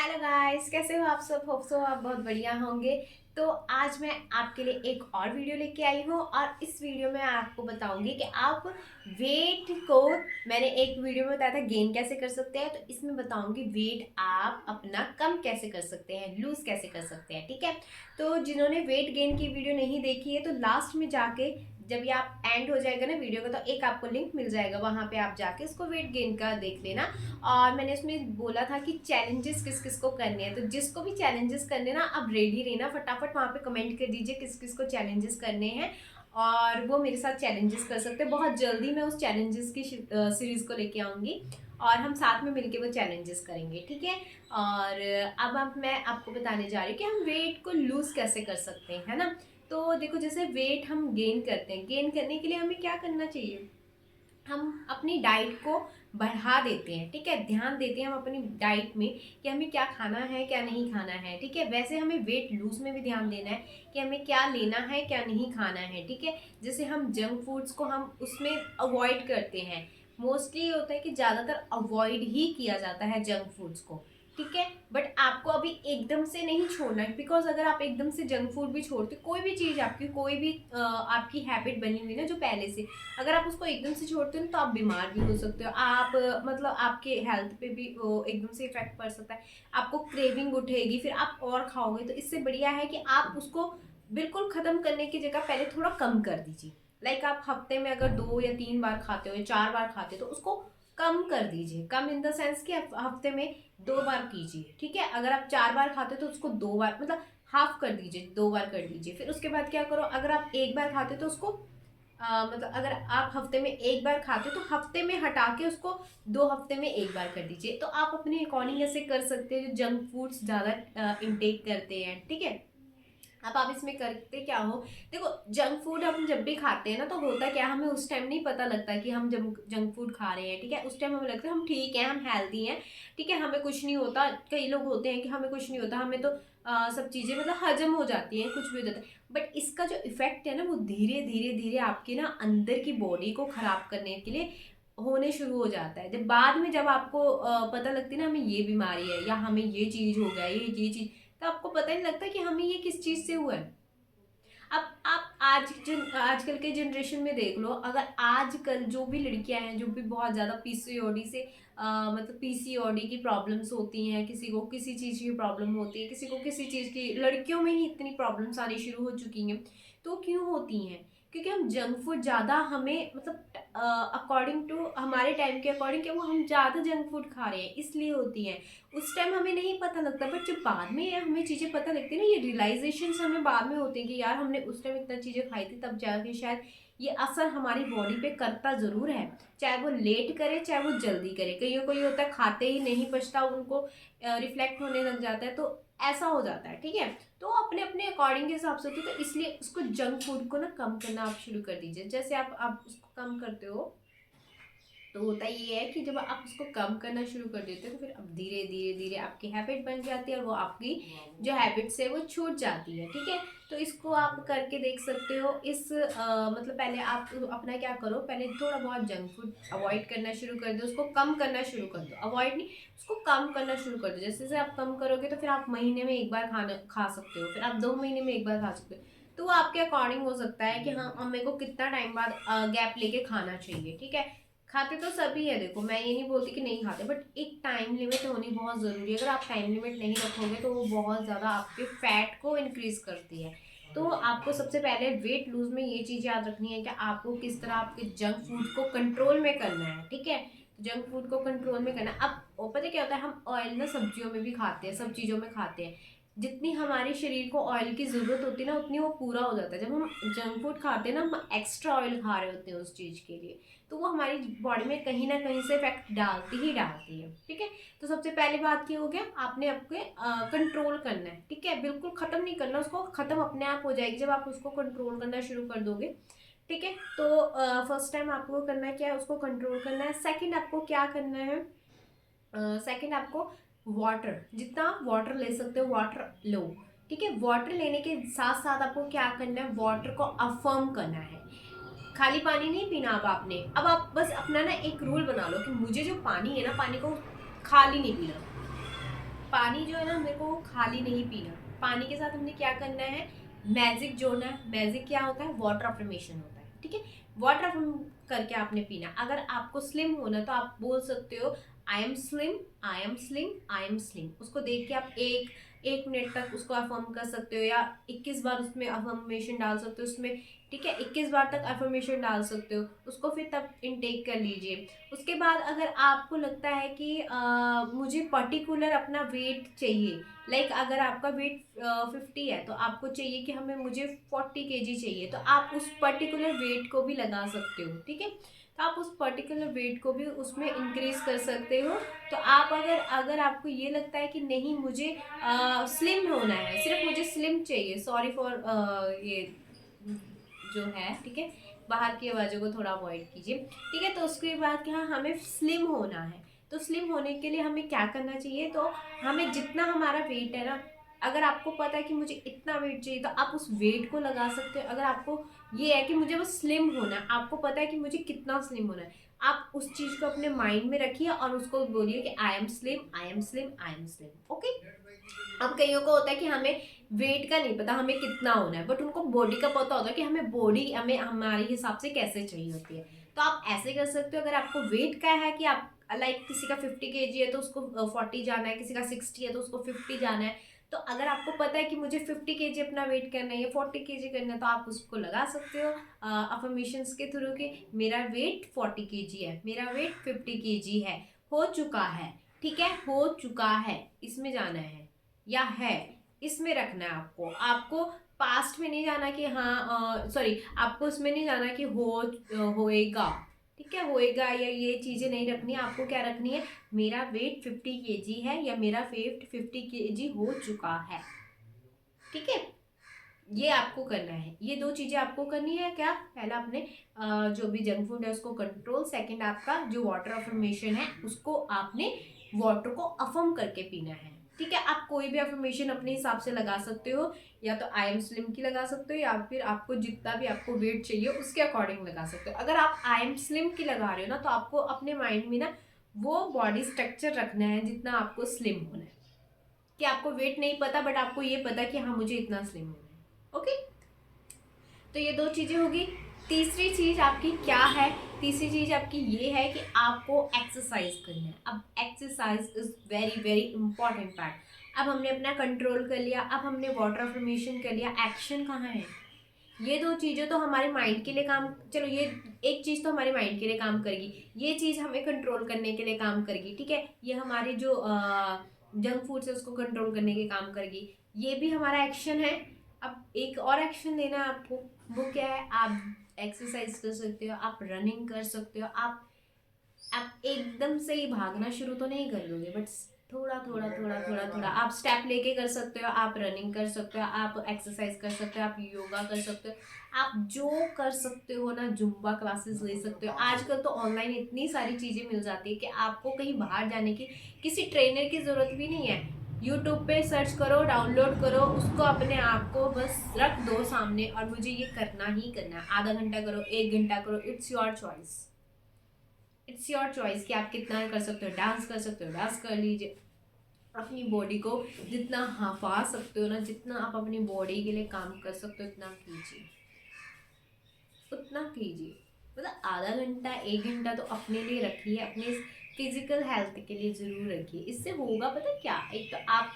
Hello guys, कैसे हो आप सब? होप सो आप बहुत बढ़िया होंगे। तो आज मैं आपके लिए एक और वीडियो लेके आई हूँ और इस वीडियो में आपको बताऊंगी कि आप वेट को, मैंने एक वीडियो में बताया था गेन कैसे कर सकते हैं, तो इसमें बताऊंगी वेट आप अपना कम कैसे कर सकते हैं, लूज कैसे कर सकते हैं। ठीक है, तो जिन्होंने वेट गेन की वीडियो नहीं देखी है तो लास्ट में जाके, जब ये आप एंड हो जाएगा ना वीडियो का, तो एक आपको लिंक मिल जाएगा, वहां पे आप जाके उसको वेट गेन का देख लेना। और मैंने उसमें बोला था कि चैलेंजेस किस किस को करने हैं, तो जिसको भी चैलेंजेस करने ना, अब रेडी रहना, फटाफट वहाँ पे कमेंट कर दीजिए किस किस को चैलेंजेस करने हैं और वो मेरे साथ चैलेंजेस कर सकते हैं। बहुत जल्दी मैं उस चैलेंजेस की सीरीज को लेके आऊंगी और हम साथ में मिलके वो चैलेंजेस करेंगे। ठीक है, और अब मैं आपको बताने जा रही हूँ कि हम वेट को लूज कैसे कर सकते हैं, है ना। तो देखो, जैसे वेट हम गेन करते हैं, गेन करने के लिए हमें क्या करना चाहिए, हम अपनी डाइट को बढ़ा देते हैं। ठीक है, ध्यान देते हैं हम अपनी डाइट में कि हमें क्या खाना है क्या नहीं खाना है। ठीक है, वैसे हमें वेट लूज में भी ध्यान देना है कि हमें क्या लेना है क्या नहीं खाना है। ठीक है, जैसे हम जंक फूड्स को हम उसमें अवॉइड करते हैं। मोस्टली ये होता है कि ज़्यादातर अवॉइड ही किया जाता है जंक फूड्स को। ठीक है, बट आपको अभी एकदम से नहीं छोड़ना है, बिकॉज अगर आप एकदम से जंक फूड भी छोड़ते, कोई भी चीज़ आपकी, कोई भी आपकी हैबिट बनी हुई ना जो पहले से, अगर आप उसको एकदम से छोड़ते हो तो आप बीमार भी हो सकते हो। आप मतलब आपके हेल्थ पे भी एकदम से इफेक्ट पड़ सकता है, आपको क्रेविंग उठेगी, फिर आप और खाओगे। तो इससे बढ़िया है कि आप उसको बिल्कुल खत्म करने की जगह पहले थोड़ा कम कर दीजिए। लाइक आप हफ्ते में अगर 2 या 3 बार खाते हो या 4 बार खाते हो तो उसको कम कर दीजिए। कम इन द सेंस कि आप हफ्ते में 2 बार कीजिए। ठीक है, अगर आप 4 बार खाते हो तो उसको 2 बार, मतलब हाफ कर दीजिए, 2 बार कर दीजिए। फिर उसके बाद क्या करो, अगर आप 1 बार खाते हो तो उसको मतलब अगर आप हफ्ते में 1 बार खाते हो तो हफ्ते में हटा के उसको 2 हफ्ते में 1 बार कर दीजिए। तो आप अपने अकॉर्डिंग ऐसे कर सकते हैं जो जंक फूड्स ज़्यादा इनटेक करते हैं। ठीक है, अब आप इसमें करते क्या हो, देखो जंक फूड हम जब भी खाते हैं ना, तो होता क्या, हमें उस टाइम नहीं पता लगता कि हम जब जंक फूड खा रहे हैं। ठीक है, उस टाइम हमें लगता है हम ठीक है, हम हेल्दी हैं। ठीक है, हमें कुछ नहीं होता। कई लोग होते हैं कि हमें कुछ नहीं होता, हमें तो सब चीज़ें मतलब हजम हो जाती हैं, कुछ भी हो जाता है। बट इसका जो इफेक्ट है ना, वो धीरे धीरे धीरे आपके ना अंदर की बॉडी को खराब करने के लिए होने शुरू हो जाता है। जब बाद में जब आपको पता लगती है ना हमें ये बीमारी है या हमें ये चीज़ हो गया, ये चीज़, तो आपको पता नहीं लगता कि हमें ये किस चीज़ से हुआ है। अब आप आजकल के जनरेशन में देख लो, अगर आजकल जो भी लड़कियां हैं जो भी बहुत ज़्यादा पीसीओडी से मतलब पीसीओडी की प्रॉब्लम्स होती हैं, किसी को किसी चीज़ की प्रॉब्लम होती है, किसी को किसी चीज़ की, लड़कियों में ही इतनी प्रॉब्लम्स आनी शुरू हो चुकी हैं। तो क्यों होती हैं? क्योंकि हम जंक फूड ज़्यादा, हमें मतलब अकॉर्डिंग टू हमारे टाइम के अकॉर्डिंग कि वो हम ज़्यादा जंक फूड खा रहे हैं इसलिए होती हैं। उस टाइम हमें नहीं पता लगता, बट जब बाद में हमें चीज़ें पता लगती है ना, ये रियलाइजेशन हमें बाद में होते हैं कि यार हमने उस टाइम इतना चीज़ें खाई थी, तब जाके शायद ये असर हमारी बॉडी पे करता ज़रूर है। चाहे वो लेट करे चाहे वो जल्दी करे, कईयों को ये होता है खाते ही नहीं पचता, उनको रिफ्लेक्ट होने लग जाता है, तो ऐसा हो जाता है। ठीक है, तो अपने अपने अकॉर्डिंग के हिसाब से होती है, तो इसलिए उसको जंक फूड को ना कम करना आप शुरू कर दीजिए। जैसे आप उसको कम करते हो, तो होता ये है कि जब आप उसको कम करना शुरू कर देते हो तो फिर अब धीरे धीरे धीरे आपकी हैबिट बन जाती है और वो आपकी जो हैबिट्स है वो छूट जाती है। ठीक है, तो इसको आप करके देख सकते हो। मतलब पहले आप अपना क्या करो, पहले थोड़ा बहुत जंक फूड अवॉइड करना शुरू कर दो, उसको कम करना शुरू कर दो, अवॉइड नहीं, उसको कम करना शुरू कर दो। जैसे जैसे आप कम करोगे तो फिर आप महीने में 1 बार खाना खा सकते हो, फिर आप 2 महीने में 1 बार खा सकते हो। तो वो आपके अकॉर्डिंग हो सकता है कि हाँ, अब मेरे को कितना टाइम बाद गैप लेके खाना चाहिए। ठीक है, खाते तो सभी है, देखो मैं ये नहीं बोलती कि नहीं खाते, बट एक टाइम लिमिट होनी बहुत ज़रूरी है। अगर आप टाइम लिमिट नहीं रखोगे तो वो बहुत ज़्यादा आपके फैट को इंक्रीज करती है। तो आपको सबसे पहले वेट लूज में ये चीज़ याद रखनी है कि आपको किस तरह आपके जंक फूड को कंट्रोल में करना है। ठीक है, जंक फूड को कंट्रोल में करना। अब पता है क्या होता है, हम ऑयल ना सब्जियों में भी खाते हैं, सब चीज़ों में खाते हैं। जितनी हमारे शरीर को ऑयल की ज़रूरत होती है ना, उतनी वो पूरा हो जाता है। जब हम जंक फूड खाते हैं ना, हम एक्स्ट्रा ऑयल खा रहे होते हैं उस चीज़ के लिए, तो वो हमारी बॉडी में कहीं ना कहीं से इफेक्ट डालती ही डालती है। ठीक है, तो सबसे पहली बात क्या हो गया, आपने आपके कंट्रोल करना है। ठीक है, बिल्कुल खत्म नहीं करना, उसको खत्म अपने आप हो जाएगी जब आप उसको कंट्रोल करना शुरू कर दोगे। ठीक है, तो फर्स्ट टाइम आपको करना है क्या है, उसको कंट्रोल करना है। सेकंड आपको क्या करना है, सेकंड आपको वाटर, जितना वाटर ले सकते हो वाटर लो। ठीक है, वाटर लेने के साथ साथ आपको क्या करना है, वाटर को अफर्म करना है। खाली पानी नहीं पीना। अब आप बस अपना ना एक रूल बना लो कि मुझे जो पानी है ना, पानी को खाली नहीं पीना। पानी जो है ना मेरे को खाली नहीं पीना, पानी के साथ हमने क्या करना है, मैजिक जोड़ना है। मैजिक क्या होता है, वाटर अफर्मेशन होता है, ठीक है। वाटर अफर्म करके आपने पीना। अगर आपको स्लिम होना तो आप बोल सकते हो I am slim, I am slim, I am slim. उसको देख के आप एक मिनट तक उसको अफर्म कर सकते हो, या 21 बार उसमें अफर्मेशन डाल सकते हो उसमें, ठीक है। 21 बार तक अफर्मेशन डाल सकते हो उसको, फिर तब इनटेक कर लीजिए। उसके बाद अगर आपको लगता है कि मुझे पर्टिकुलर अपना वेट चाहिए, लाइक अगर आपका वेट 50 है तो आपको चाहिए कि हमें मुझे 40 kg चाहिए, तो आप उस पर्टिकुलर वेट को भी लगा सकते हो, ठीक है। तो आप उस पर्टिकुलर वेट को भी उसमें इंक्रीज कर सकते हो। तो आप अगर अगर आपको ये लगता है कि नहीं मुझे स्लिम होना है, सिर्फ मुझे स्लिम चाहिए, सॉरी फॉर ये जो है, ठीक है, बाहर की आवाज़ों को थोड़ा अवॉइड कीजिए, ठीक है। तो उसके बाद क्या, हमें स्लिम होना है, तो स्लिम होने के लिए हमें क्या करना चाहिए, तो हमें जितना हमारा वेट है ना, अगर आपको पता है कि मुझे इतना वेट चाहिए तो आप उस वेट को लगा सकते हो। अगर आपको ये है कि मुझे बस स्लिम होना है, आपको पता है कि मुझे कितना स्लिम होना है, आप उस चीज़ को अपने माइंड में रखिए और उसको बोलिए कि I am slim, I am slim, I am slim, okay. अब कईयों को होता है कि हमें वेट का नहीं पता हमें कितना होना है, बट उनको बॉडी का पता होता है कि हमें बॉडी हमें हमारे हिसाब से कैसे चाहिए होती है। तो आप ऐसे कर सकते हो, अगर आपको वेट का है कि आप लाइक किसी का 50 kg है तो उसको 40 जाना है, किसी का 60 है तो उसको 50 जाना है। तो अगर आपको पता है कि मुझे 50 kg अपना वेट करना है या 40 kg करना है, तो आप उसको लगा सकते हो अफर्मेशंस के थ्रू कि मेरा वेट 40 kg है, मेरा वेट 50 kg है, हो चुका है, ठीक है, हो चुका है, इसमें जाना है या है, इसमें रखना है। आपको आपको पास्ट में नहीं जाना कि हाँ सॉरी, आपको उसमें नहीं जाना कि होएगा, ठीक है, होएगा या ये चीज़ें नहीं रखनी है। आपको क्या रखनी है, मेरा वेट 50 kg है या मेरा वेट 50 kg हो चुका है, ठीक है। ये आपको करना है, ये दो चीजें आपको करनी है। क्या, पहला अपने जो भी जंक फूड है उसको कंट्रोल, सेकंड आपका जो वाटर अफर्मेशन है उसको आपने वाटर को अफर्म करके पीना है, ठीक है। आप कोई भी अफर्मेशन अपने हिसाब से लगा सकते हो, या तो आई एम स्लिम की लगा सकते हो या फिर आपको जितना भी आपको वेट चाहिए उसके अकॉर्डिंग लगा सकते हो। अगर आप आई एम स्लिम की लगा रहे हो ना, तो आपको अपने माइंड में ना वो बॉडी स्ट्रक्चर रखना है जितना आपको स्लिम होना है, कि आपको वेट नहीं पता बट आपको ये पता कि हाँ मुझे इतना स्लिम होना है, ओके। तो ये दो चीज़ें होगी। तीसरी चीज़ आपकी क्या है, तीसरी चीज़ आपकी ये है कि आपको एक्सरसाइज करना है। अब exercise is very very important part. अब हमने अपना कंट्रोल कर लिया, अब हमने वाटर अफर्मेशन कर लिया, एक्शन कहाँ है। ये दो चीज़ें तो हमारे माइंड के लिए काम, चलो ये एक चीज़ तो हमारे माइंड के लिए काम करेगी, ये चीज़ हमें कंट्रोल करने के लिए काम करेगी, ठीक है। ये हमारे जो जंक फूड्स है उसको कंट्रोल करने के काम करेगी, ये भी हमारा एक्शन है। अब एक और एक्शन लेना है आपको, वो क्या है, आप एक्सरसाइज कर सकते हो, आप रनिंग कर सकते हो, आप एकदम से ही भागना शुरू तो नहीं कर लोगे, बट थोड़ा थोड़ा थोड़ा थोड़ा थोड़ा आप स्टेप लेके कर सकते हो, आप रनिंग कर सकते हो, आप एक्सरसाइज कर सकते हो, आप योगा कर सकते हो, आप जो कर सकते हो ना, जुम्बा क्लासेस ले सकते हो। आजकल तो ऑनलाइन इतनी सारी चीज़ें मिल जाती है कि आपको कहीं बाहर जाने की, किसी ट्रेनर की ज़रूरत भी नहीं है। यूट्यूब पे सर्च करो, डाउनलोड करो उसको, अपने आप को बस रख दो सामने और मुझे ये करना ही करना है। आधा घंटा करो, 1 घंटा करो, it's your choice, it's your choice कि आप कितना कर सकते हो। डांस कर सकते हो, डांस कर लीजिए, अपनी बॉडी को जितना हफा सकते हो ना, जितना आप अपनी बॉडी के लिए काम कर सकते हो उतना कीजिए, उतना कीजिए। मतलब आधा घंटा 1 घंटा तो अपने लिए रखिए, अपने फिजिकल हेल्थ के लिए ज़रूर रखिए। इससे होगा पता है क्या, एक तो आप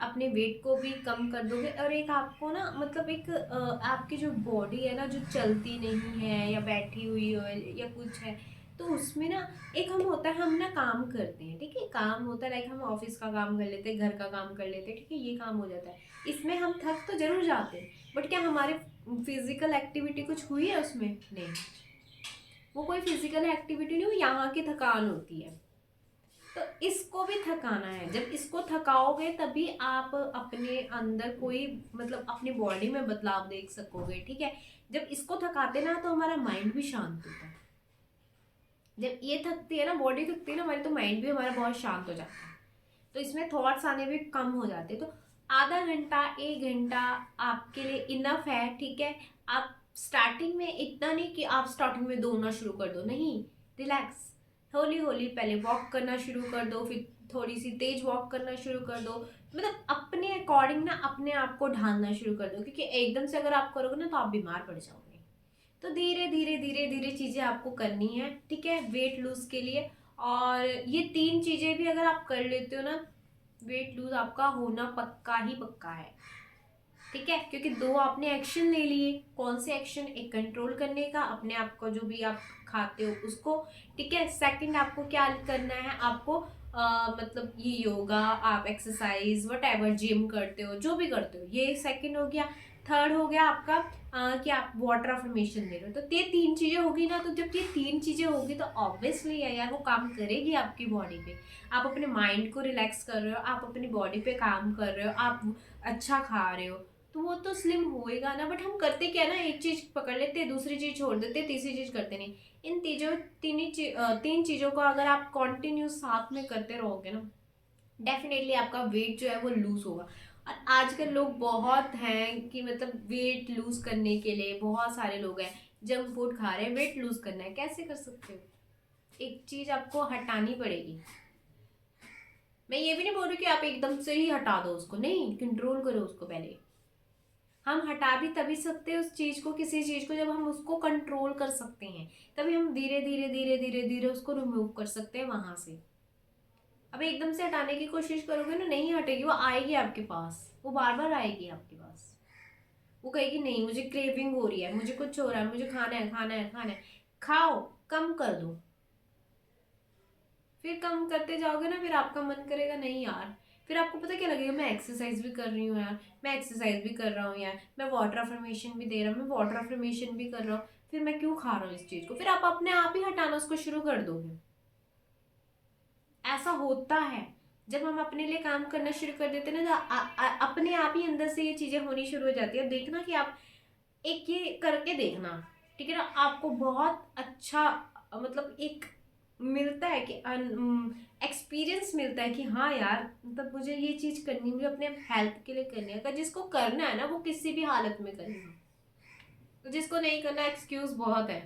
अपने वेट को भी कम कर दोगे, और एक आपको ना मतलब एक आपकी जो बॉडी है ना जो चलती नहीं है या बैठी हुई हो या कुछ है, तो उसमें ना एक हम होता है, हम ना काम करते हैं, ठीक है, काम होता है, लाइक हम ऑफिस का काम कर लेते हैं, घर का काम कर लेते हैं, ठीक है, ये काम हो जाता है, इसमें हम थक तो जरूर जाते हैं, बट क्या हमारे फिजिकल एक्टिविटी कुछ हुई है उसमें, नहीं, वो कोई फिजिकल एक्टिविटी नहीं हुई, यहाँ की थकान होती है। तो इसको भी थकाना है, जब इसको थकाओगे तभी आप अपने अंदर कोई मतलब अपनी बॉडी में बदलाव देख सकोगे, ठीक है। जब इसको थकाते ना तो हमारा माइंड भी शांत होता है। जब ये थकती है ना, बॉडी थकती है ना हमारी, तो माइंड भी हमारा बहुत शांत हो जाता है, तो इसमें थॉट्स आने भी कम हो जाते हैं। तो आधा घंटा 1 घंटा आपके लिए इनफ है, ठीक है। आप स्टार्टिंग में इतना नहीं कि आप स्टार्टिंग में दौड़ना शुरू कर दो, नहीं, रिलैक्स, होली होली पहले वॉक करना शुरू कर दो, फिर थोड़ी सी तेज वॉक करना शुरू कर दो। मतलब अपने अकॉर्डिंग ना अपने आप को ढालना शुरू कर दो, क्योंकि एकदम से अगर आप करोगे ना तो आप बीमार पड़ जाओगे। तो धीरे धीरे धीरे धीरे चीज़ें आपको करनी है, ठीक है, वेट लूज के लिए। और ये 3 चीज़ें भी अगर आप कर लेते हो ना, वेट लूज आपका होना पक्का ही पक्का है, ठीक है। क्योंकि 2 आपने एक्शन ले लिए। कौन से एक्शन? एक कंट्रोल करने का अपने आप को, जो भी आप खाते हो उसको, ठीक है। सेकंड आपको क्या करना है, आपको मतलब ये योगा, आप एक्सरसाइज वट एवर, जिम करते हो, जो भी करते हो, ये सेकंड हो गया। थर्ड हो गया आपका कि आप वाटर अफर्मेशन दे रहे हो। तो ये 3 चीजें होगी ना, तो जब ये 3 चीजें होगी तो ऑब्वियसली है यार वो काम करेगी आपकी बॉडी पे। आप अपने माइंड को रिलैक्स कर रहे हो, आप अपनी बॉडी पे काम कर रहे हो, आप अच्छा खा रहे हो, तो वो तो स्लिम होएगा ना। बट हम करते क्या ना, एक चीज पकड़ लेते, दूसरी चीज छोड़ देते, तीसरी चीज करते नहीं। इन तीन चीजों को अगर आप कंटिन्यू साथ में करते रहोगे ना, डेफिनेटली आपका वेट जो है वो लूज होगा। और आजकल लोग बहुत हैं कि मतलब वेट लूज करने के लिए बहुत सारे लोग हैं, जंक फूड खा रहे हैं, वेट लूज करना है। कैसे कर सकते हो? एक चीज आपको हटानी पड़ेगी। मैं ये भी नहीं बोल रही कि आप एकदम से ही हटा दो उसको, नहीं, कंट्रोल करो उसको पहले। हम हटा भी तभी सकते हैं उस चीज को, किसी चीज को, जब हम उसको कंट्रोल कर सकते हैं। तभी हम धीरे धीरे धीरे धीरे धीरे उसको रिमूव कर सकते हैं वहां से। अब एकदम से हटाने की कोशिश करोगे ना, नहीं हटेगी, वो आएगी आपके पास, वो बार बार आएगी आपके पास। वो कहेगी नहीं मुझे क्रेविंग हो रही है, मुझे कुछ हो रहा है, मुझे खाना है खाना है खाना है। खाओ, कम कर दो। फिर कम करते जाओगे ना, फिर आपका मन करेगा नहीं यार। फिर आपको पता क्या लगेगा, मैं एक्सरसाइज भी कर रही हूँ यार, मैं एक्सरसाइज भी कर रहा हूँ यार, मैं वाटर अफर्मेशन भी दे रहा हूँ, मैं वाटर अफर्मेशन भी कर रहा हूँ, फिर मैं क्यों खा रहा हूँ इस चीज को? फिर आप अपने आप ही हटाना उसको शुरू कर दोगे। ऐसा होता है। जब हम अपने लिए काम करना शुरू कर देते हैं ना, तो अपने आप ही अंदर से ये चीजें होनी शुरू हो जाती है। देखना कि आप एक ये करके देखना, ठीक है ना, आपको बहुत अच्छा मतलब एक मिलता है कि एक्सपीरियंस मिलता है कि हाँ यार, मतलब मुझे ये चीज करनी, मुझे अपने हेल्थ के लिए करनी है। अगर जिसको करना है ना वो किसी भी हालत में करेगा, तो जिसको नहीं करना एक्सक्यूज बहुत है,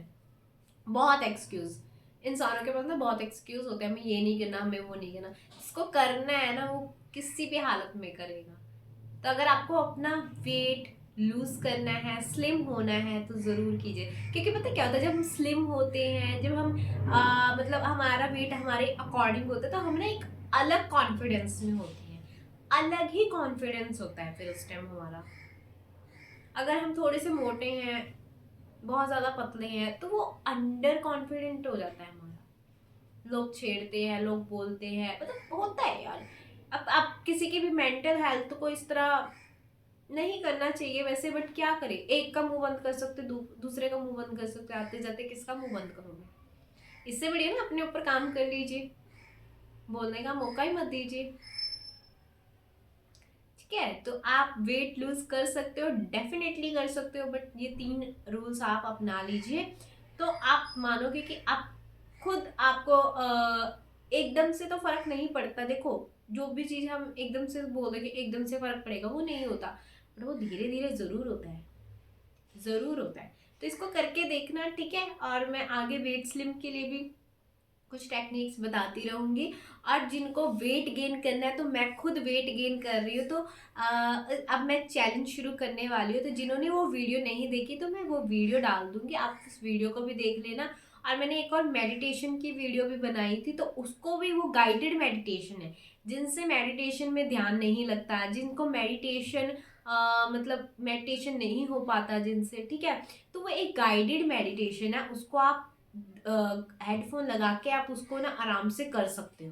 बहुत एक्सक्यूज। इंसानों के पास ना बहुत एक्सक्यूज होते हैं, हमें ये नहीं करना, हमें वो नहीं करना। जिसको करना है ना वो किसी भी हालत में करेगा। तो अगर आपको अपना वेट लूज करना है, स्लिम होना है, तो जरूर कीजिए। क्योंकि पता क्या होता है, जब हम स्लिम होते हैं, जब हम मतलब हमारा वेट हमारे अकॉर्डिंग होता है, तो हम ना एक अलग कॉन्फिडेंस में होते हैं, अलग ही कॉन्फिडेंस होता है फिर उस टाइम हमारा। अगर हम थोड़े से मोटे हैं, बहुत ज्यादा पतले हैं, तो वो अंडर कॉन्फिडेंट हो जाता है हमारा। लोग छेड़ते हैं, लोग बोलते हैं, मतलब होता है यार। अब आप किसी की भी मेंटल हेल्थ को इस तरह नहीं करना चाहिए वैसे, बट क्या करें, एक का मुंह बंद कर सकते, दूसरे का मुंह बंद कर सकते, आते जाते किसका मुंह बंद करोगे? इससे बढ़िया ना अपने ऊपर काम कर लीजिए, बोलने का मौका ही मत दीजिए, ठीक है। तो आप वेट लूज कर सकते हो, डेफिनेटली कर सकते हो, बट ये 3 रूल्स आप अपना लीजिए, तो आप मानोगे कि आप खुद आपको एकदम से तो फर्क नहीं पड़ता। देखो, जो भी चीज हम एकदम से बोल रहे कि एकदम से फर्क पड़ेगा, वो नहीं होता, बट वो धीरे धीरे जरूर होता है, जरूर होता है। तो इसको करके देखना, ठीक है। और मैं आगे वेट स्लिम के लिए भी कुछ टेक्निक्स बताती रहूंगी। और जिनको वेट गेन करना है, तो मैं खुद वेट गेन कर रही हूँ, तो अब मैं चैलेंज शुरू करने वाली हूँ। तो जिन्होंने वो वीडियो नहीं देखी, तो मैं वो वीडियो डाल दूंगी, आप उस वीडियो को भी देख लेना। और मैंने एक और मेडिटेशन की वीडियो भी बनाई थी, तो उसको भी, वो गाइडेड मेडिटेशन है। जिनसे मेडिटेशन में ध्यान नहीं लगता, जिनको मेडिटेशन मतलब मेडिटेशन नहीं हो पाता जिनसे, ठीक है, तो वो एक गाइडेड मेडिटेशन है, उसको आप हेडफोन लगा के आप उसको ना आराम से कर सकते हो,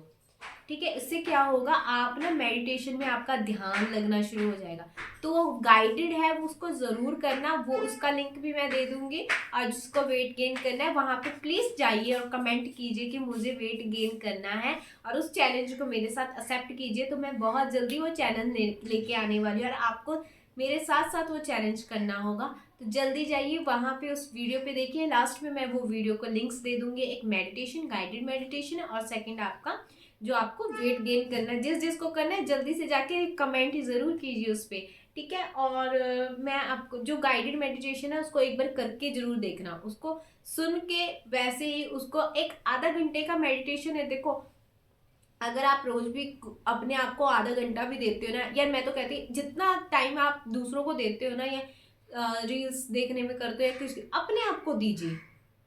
ठीक है। इससे क्या होगा, आप ना मेडिटेशन में आपका ध्यान लगना शुरू हो जाएगा। तो वो गाइडेड है, वो उसको जरूर करना, वो उसका लिंक भी मैं दे दूंगी। और जिसको वेट गेन करना है वहां पे प्लीज जाइए और कमेंट कीजिए कि मुझे वेट गेन करना है, और उस चैलेंज को मेरे साथ एक्सेप्ट कीजिए। तो मैं बहुत जल्दी वो चैलेंज लेके आने वाली हूँ, और आपको मेरे साथ साथ वो चैलेंज करना होगा। तो जल्दी जाइए वहां पे, उस वीडियो पे देखिए, लास्ट में मैं वो वीडियो को लिंक्स दे दूंगी। एक मेडिटेशन, गाइडेड मेडिटेशन है, और सेकंड आपका जो आपको वेट गेन करना है। जिस जिसको करना है जल्दी से जाके कमेंट जरूर कीजिए उस पर, ठीक है। और मैं आपको जो गाइडेड मेडिटेशन है उसको एक बार करके जरूर देखना, उसको सुन के, वैसे ही उसको एक आधा घंटे का मेडिटेशन है, देखो अगर आप रोज भी अपने आप को आधा घंटा भी देते हो ना यार, मैं तो कहती जितना टाइम आप दूसरों को देते हो ना या रील्स देखने में करते हो या कुछ, अपने आप को दीजिए।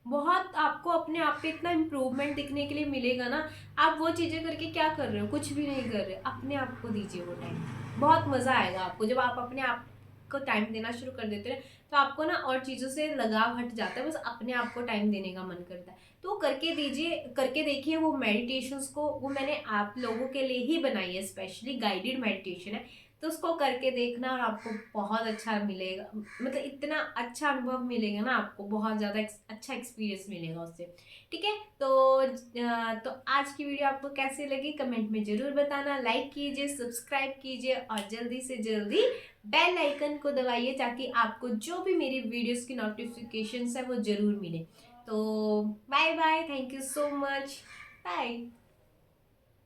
बहुत आपको अपने आप पे इतना इम्प्रूवमेंट दिखने के लिए मिलेगा ना। आप वो चीजें करके क्या कर रहे हो, कुछ भी नहीं कर रहे, अपने आप को दीजिए वो टाइम। बहुत मजा आएगा आपको जब आप अपने आप को टाइम देना शुरू कर देते हैं। तो आपको ना और चीजों से लगाव हट जाता है, बस अपने आप को टाइम देने का मन करता है। तो करके दीजिए, करके देखिए वो मेडिटेशंस को। वो मैंने आप लोगों के लिए ही बनाई है, स्पेशली गाइडेड मेडिटेशन है। तो उसको करके देखना और आपको बहुत अच्छा मिलेगा, मतलब इतना अच्छा अनुभव मिलेगा ना आपको, बहुत ज़्यादा अच्छा एक्सपीरियंस मिलेगा उससे। ठीक है, तो आज की वीडियो आपको कैसी लगी कमेंट में ज़रूर बताना। लाइक कीजिए, सब्सक्राइब कीजिए और जल्दी से जल्दी बेल आइकन को दबाइए ताकि आपको जो भी मेरी वीडियोस की नोटिफिकेशंस है वो ज़रूर मिले। तो bye bye, thank you so much, bye.